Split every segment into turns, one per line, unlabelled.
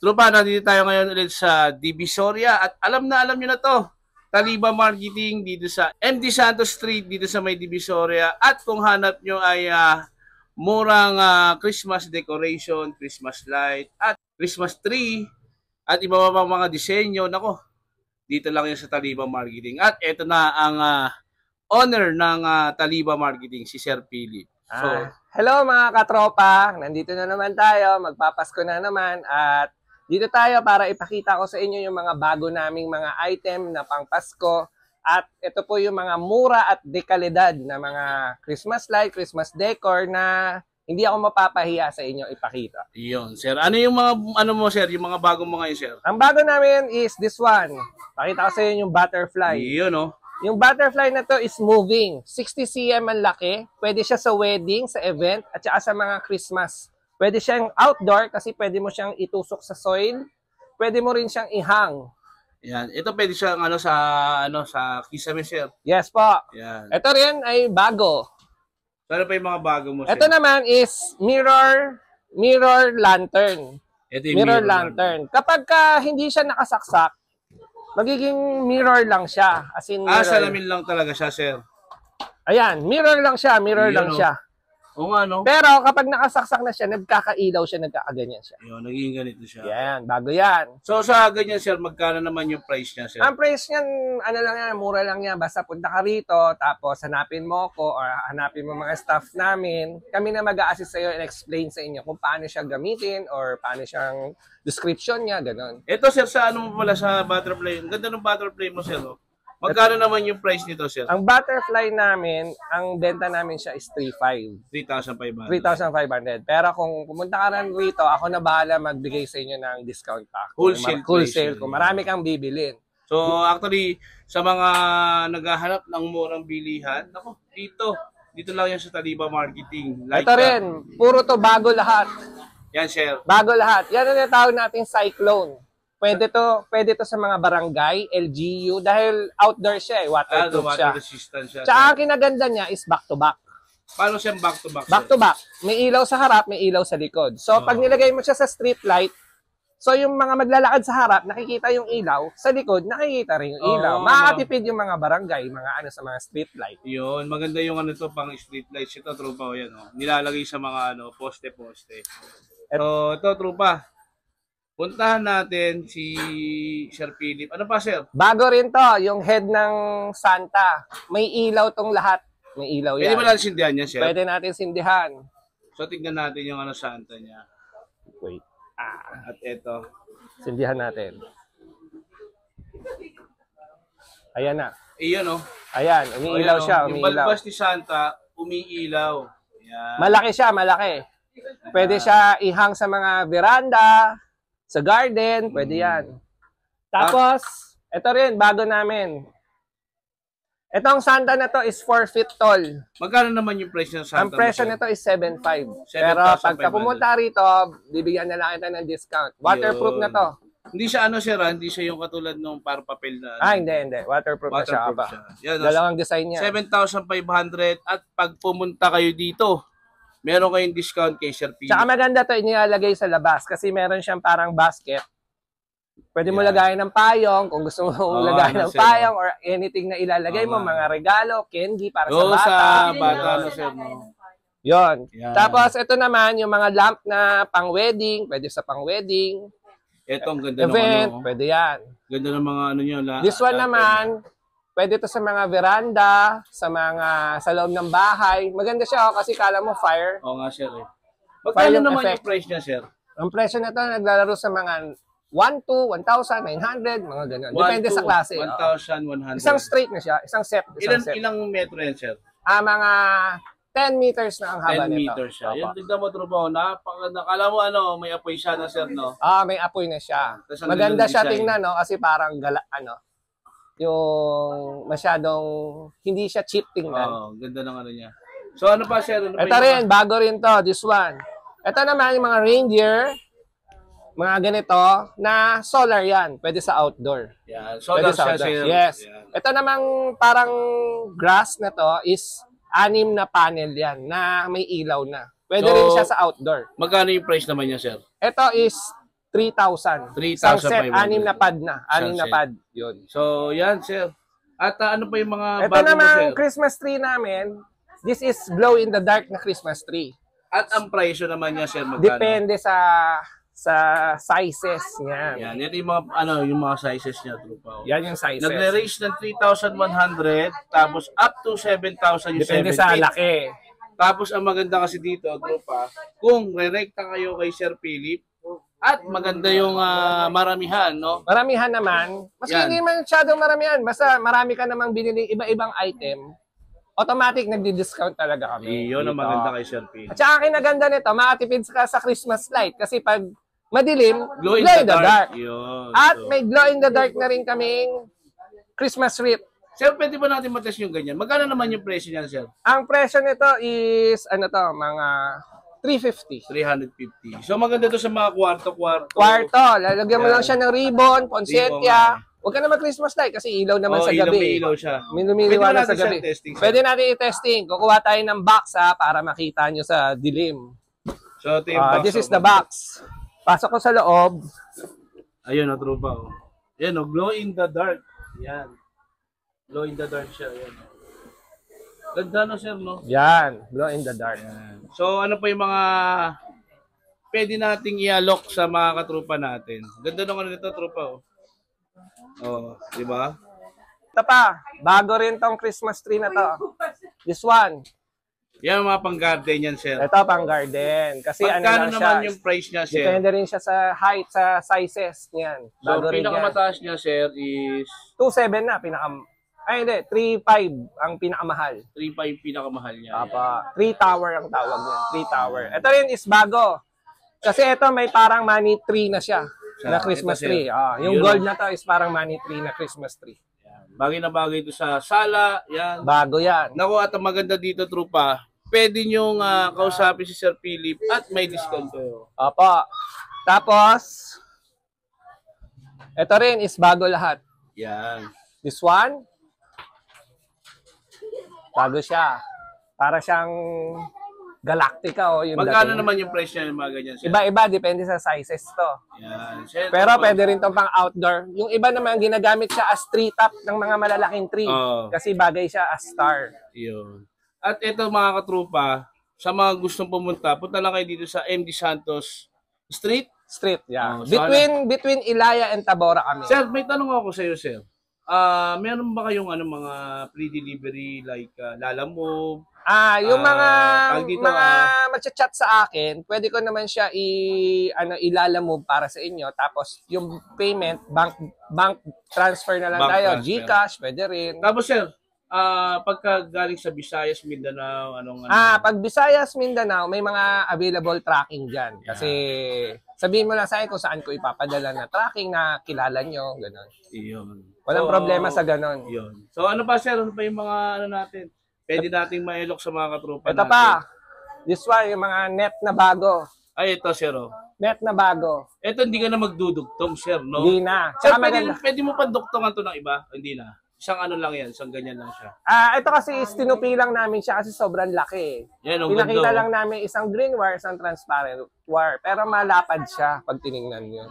Tropa, nandito tayo ngayon ulit sa Divisoria at alam nyo na to. Taliba Marketing dito sa MD Santos Street dito sa may Divisoria at kung hanap nyo ay murang Christmas decoration, Christmas light at Christmas tree at iba pa mga disenyo, nako, dito lang yan sa Taliba Marketing. At eto na ang owner ng Taliba Marketing, si Sir Philip. So,
hello mga katropa, nandito na naman tayo, magpapasko na naman at dito tayo para ipakita ko sa inyo yung mga bago naming mga item na pang Pasko at ito po yung mga mura at dekalidad na mga Christmas light, Christmas decor na hindi ako mapapahiya sa inyo ipakita.
Iyon, sir. Ano yung mga sir, yung mga bago mo ngayon, sir?
Ang bago namin is this one. Pakita ko sa inyo yung butterfly.
Iyon, oh.
Yung butterfly na to is moving. 60 cm ang laki. Pwede siya sa wedding, sa event, at saka sa mga Christmas. Pwede siyang outdoor kasi pwede mo siyang itusok sa soil. Pwede mo rin siyang ihang.
Yan. Ito pwede siyang sa kisame, sir.
Yes po.
Yan.
Ito rin ay bago.
Ano pa yung mga bago mo, sir?
Ito naman is mirror lantern.
Ito yung
mirror lantern. Kapag hindi siya nakasaksak, magiging mirror lang siya. As in mirror.
Salamin lang talaga siya, sir.
Ayan, mirror lang siya, lang siya.
Oo nga, no?
Pero kapag nakasaksak na siya, nagkakailaw siya, nagkakaganyan siya.
Yun, naging ganito siya.
Yan, bago yan.
So sa ganyan, sir, magkano naman yung price niya, sir?
Ang price niyan, lang yan, mura lang yan. Basta punta ka rito, tapos hanapin mo ko or hanapin mo mga staff namin. Kami na mag-a-assist sa iyo and explain sa inyo kung paano siya gamitin or paano siyang description niya, ganun.
Ito, sir, sa ano mo pala, sa butterfly. Ang ganda ng butterfly mo, sir, no? Magkano naman yung price nito, sir?
Ang butterfly namin, ang benta namin siya is 3,500. 3,500. Pero kung pumunta ka rin rito, ako na bahala magbigay sa inyo ng discount pa. Wholesale. Kung marami kang bibilin.
So, actually, sa mga naghahanap ng murang bilihan, ako, dito lang yan sa Taliba Marketing. Like
ito rin, puro to bago lahat.
Yan, sir.
Bago lahat. Yan ang natawag natin Cyclone. Pwede to sa mga barangay, LGU, dahil outdoor siya waterproof siya.
Water resistant siya.
Tsaka ang kinaganda niya is back-to-back.
Paano siyang back-to-back?
Back-to-back. May ilaw sa harap, may ilaw sa likod. So, pag nilagay mo siya sa street light, so yung mga maglalakad sa harap, nakikita yung ilaw. Sa likod, nakikita rin yung ilaw. Makakatipid yung mga barangay, mga sa mga street light.
Yun, maganda yung pang street lights. Ito, trupa, yan, nilalagay sa mga poste-poste. Ito, trupa. Puntahan natin si Sir Philip. Ano pa, sir?
Bago rin to, yung head ng Santa. May ilaw tong lahat. May ilaw yan.
Pwede ba natin sindihan niya, sir?
Pwede natin sindihan.
So, tignan natin yung Santa niya.
Wait.
At ito.
Sindihan natin. Ayan na.
Iyon,
Ayan, umiilaw siya.
Yung balbas ni Santa, umiilaw. Ayan.
Malaki siya, malaki. Pwede siya ihang sa mga veranda, sa garden, pwede yan. Tapos, ito rin, bago namin. Itong Santa na to is 4 feet tall.
Magkano naman yung price ng Santa?
Ang presyo nito is 7,500. Pero pagka pumunta rito, bibigyan na lang kita ng discount. Waterproof na to.
Hindi siya sir, hindi siya yung katulad ng para papel na.
Hindi. Waterproof na siya.
Yan,
dalawang design niya.
7,500 at pag pumunta kayo dito, meron kayong discount kay Sir Philip.
Tsaka maganda to, inilalagay sa labas kasi meron siyang parang basket. Pwede mo lagayin ng payong, kung gusto mo lagayin ng payong or anything na ilalagay mo, mga regalo, candy para sa bata.
Sa bata, sir.
Yun. Tapos ito naman, yung mga lamp na pang-wedding, pwede sa pang-wedding.
Ito, ang ganda
event, pwede yan.
Ganda ng mga nyo.
This one naman, pwede to sa mga veranda, sa loob ng bahay. Maganda siya kasi kala mo fire.
Oo nga, sir. Magkano naman yung price niya, sir?
Ang presyo na ito, naglalaro sa mga 1,200, 1,900, mga ganun. Depende sa klase.
1,100.
Isang straight na siya, isang set.
Ilang metro yan, sir?
Mga 10 meters na ang haba
10
nito. 10
meters siya. Yung tignan mo, trupo, nakala mo may apoy siya na, sir, no?
May apoy na siya. Maganda siya tingnan, no? Kasi parang yung masyadong hindi siya cheap tingnan.
Ganda ng niya. So ano pa, sir?
Ito rin, bago rin to, this one. Ito naman yung mga reindeer, mga ganito na solar yan. Pwede sa outdoor.
Yan, solar siya, sir.
Yes. Yan. Ito namang parang grass na to is 6 na panel yan na may ilaw na. Pwede rin siya sa outdoor.
Magkano yung price naman niya, sir?
Ito is 3,000.
3,500.
Isang set, 6 na pad na. 6
Isang
na
set.
pad. Yun.
So, yan, sir. At ano pa yung mga
Ito
bago mo,
namang
sir?
Christmas tree namin. This is glow in the dark na Christmas tree.
At ang presyo naman niya, sir, magkano?
Depende sa sizes niyan.
Yan, yan yung mga, yung mga sizes niya, trupa.
Yan yung sizes.
Nagre-range ng 3,100, tapos up to 7,000 yung
Depende
7
sa
feet.
laki.
Tapos ang maganda kasi dito, grupa, kung re-recta kayo kay Sir Philip, at maganda yung maramihan, no?
Maramihan naman. Mas
Yan.
hindi man masyadong maramihan. Basta marami ka namang binili iba-ibang item. Automatic nagdi-discount talaga kami.
Iyon ang
dito.
maganda kay Sir Philip.
At saka kinaganda nito, makatipid ka sa Christmas light. Kasi pag madilim,
Glow in the dark. Yun.
At
So,
may glow in the dark na rin kaming Christmas wreath.
Sir, pwede ba natin matest yung ganyan? Magkano naman yung presyo niyan, sir?
Ang presyo nito is, mga 350.
350. So maganda to sa mga kwarto-kwarto.
Kwarto, lalagyan mo
Yan.
lang siya ng ribbon,
Ribbon,
ponsetya. Huwag ka naman Christmas light kasi ilaw naman sa
ilaw,
gabi.
may ilaw siya.
Lumiliwanag
Pwede ba
sa
natin
gabi.
siya testing, sir?
Pwede natin i-testing. Kukuha tayo ng box para makita nyo sa dilim.
So ito yung box.
This is the box. Pasok ko sa loob.
Ayun, trupa. Oh. Yan, glow in the dark. Yan. Glow in the dark siya. Yan. Ganda no, sir, no?
Yan, glow in the dark.
Yan. So, ano pa yung mga pwede nating i-alok sa mga katrupa natin? Ganda nung ano nito, trupa, oh. Oh, di ba?
Ito pa, bago rin tong Christmas tree na to. This one.
Yan mga pang-garden yan, sir.
Ito pang garden. Kasi
Magkano
lang siya.
naman yung price niya, sir?
Depende rin siya sa height, sa sizes niyan.
So,
Bago rin yan.
pinakamataas niya, sir, is
2.7 na, ay hindi, 3.5 ang pinakamahal.
3.5 pinakamahal niya.
Apa, 3 tower ang tawag niya. 3 tower. Ito rin is bago. Kasi ito may parang money tree na siya. Na Christmas
ito, sir.
tree. Yung
Yun,
gold na to is parang money tree na Christmas tree.
Bagay na bagay ito sa sala. Yan.
Bago yan.
Naku, at ang maganda dito, trupa, pwede niyong kausapin si Sir Philip at may discount kayo.
Opo. Tapos, ito rin is bago lahat.
Yan.
This one, bago siya. Para siyang Galactica o yung
Magkano
dating.
naman yung price niya ng mga ganyan, sir?
Iba-iba, depende sa sizes to.
Yan. Sir,
Pero
trupa.
pwede rin to pang outdoor. Yung iba naman, ginagamit siya as tree top ng mga malalaking tree.
Oo.
Kasi bagay siya as star.
Yun. At ito mga katrupa, sa mga gustong pumunta, punta lang kayo dito sa MD Santos Street.
Street, yeah.
Oh, so
Between Ilaya and Tabora kami.
Sir, may tanong ako sa iyo, sir. Meron ba kayong mga pre-delivery like Lalamove?
Yung mga
tawag dito,
magcha-chat sa akin, pwede ko naman siya ilalamove para sa inyo. Tapos yung payment, bank transfer na lang
Bank
tayo.
transfer.
GCash, pwede rin.
Tapos sir, pagka galing sa Visayas, Mindanao,
Pag Visayas, Mindanao, may mga available tracking dyan. Kasi sabihin mo lang sa akin kung saan ko ipapadala na tracking na kilala nyo, gano'n.
Iyon.
Walang problema sa gano'n.
Iyon. So ano pa sir, ano pa yung mga natin? Pwede nating mailok sa mga katrupa
Ito
natin.
pa, this one, yung mga net na bago.
Ay, ito sir, oh.
Net na bago.
Ito hindi ka na magdudugtong, sir, no?
Hindi na.
Sir,
Tsaka maganda.
pwede mo pa duktongan to ng iba? Hindi na. Isang ano lang yan, isang ganyan lang siya.
Ito kasi tinupi lang namin siya kasi sobrang laki.
Yan, ang
Pinakita
ganda,
lang namin isang green wire, isang transparent wire. Pero malapad siya pag tinignan nyo.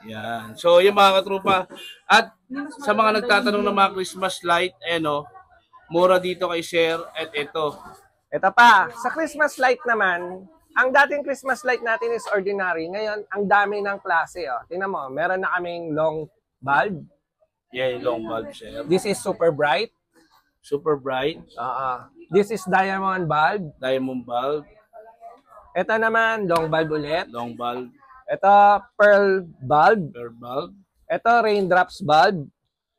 Yan. So, yung mga katrupa. At sa mga nagtatanong ng mga Christmas light, mura dito kay Sir. At ito.
Ito pa, sa Christmas light naman, ang dating Christmas light natin is ordinary. Ngayon, ang dami ng klase. Oh. Tingnan mo, meron na kaming long bulb.
Yan, long bulb, Sir.
This is super bright.
Super bright.
This is diamond bulb.
Diamond bulb.
Ito naman, long bulb ulit.
Long bulb.
Ito, pearl bulb.
Pearl bulb.
Ito, raindrops bulb.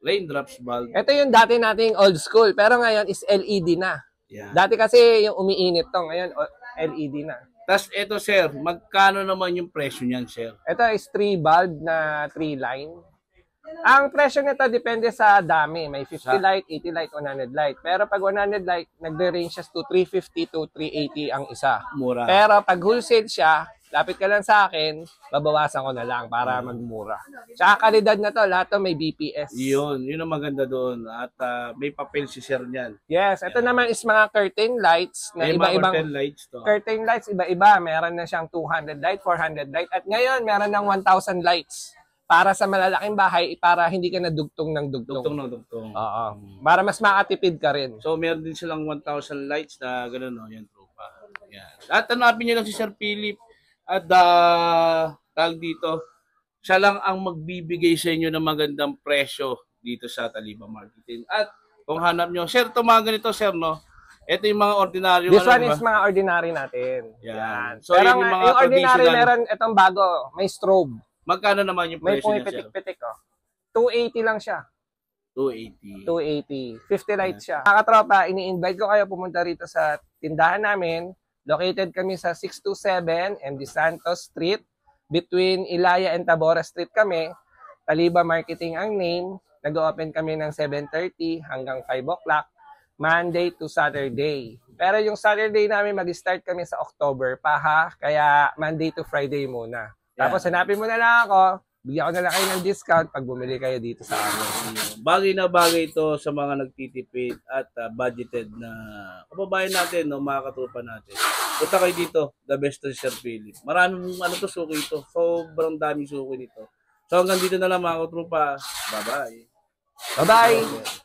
Raindrops bulb.
Ito yung dati nating old school, pero ngayon is LED na.
Yan.
Dati kasi yung umiinit to, ngayon LED na.
Tapos ito, Sir. Magkano naman yung presyo niyan, Sir?
Ito is 3 bulb na 3 line. Ang presyo nito depende sa dami. May 50 light, 80 light, 100 light. Pero pag 100 light, nagre-range siya to 350 to 380 ang isa.
Mura.
Pero pag wholesale siya, lapit ka lang sa akin, babawasan ko na lang para magmura. Tsaka kalidad na to, lahat to may BPS.
Yun ang maganda doon. At may papel si sir niyan.
Yes, ito naman is mga curtain lights na
May mga
iba-ibang
curtain lights to.
curtain lights, iba-iba. Meron na siyang 200 light, 400 light. At ngayon, meron ng 1,000 lights. Para sa malalaking bahay, para hindi ka na dugtong ng dugtong.
Dugtong na dugtong.
Oo. Para mas makatipid ka rin.
So, meron din silang 1,000 lights na gano'n, no? Yan, tropa. Yan. At hanapin nyo lang si Sir Philip. At tag dito, siya lang ang magbibigay sa inyo ng magandang presyo dito sa Taliba Marketing. At kung hanap nyo, sir, ito mga ganito, sir, no? Ito yung mga ordinaryo.
This one is mga ordinary natin.
Yan.
So, pero
yung mga
yung ordinary
traditional,
meron itong bago, may strobe.
magkano naman yung
May
presyo niya, sir?
pumipitik-pitik, oh. 280 lang siya.
280.
280. 50 lights siya. Mga katropa, ini-invite ko kayo pumunta rito sa tindahan namin. Located kami sa 627 MD Santos Street. Between Ilaya and Tabora Street kami. Taliba Marketing ang name. Nag-open kami ng 7:30 hanggang 5 o'clock. Monday to Saturday. Pero yung Saturday namin mag-start kami sa October pa ha. Kaya Monday to Friday muna. Tapos hanapin mo na lang ako, bigyan ko na lang kayo ng discount pag bumili kayo dito sa amin.
Bagay na bagay ito sa mga nagtitipid at budgeted na kababayan natin, no, mga katrupa natin. Punta kayo dito, the best to Sir Philip. Maraming suki ito. Sobrang daming suki nito. So hanggang dito na lang mga katrupa. Bye-bye.
Bye-bye!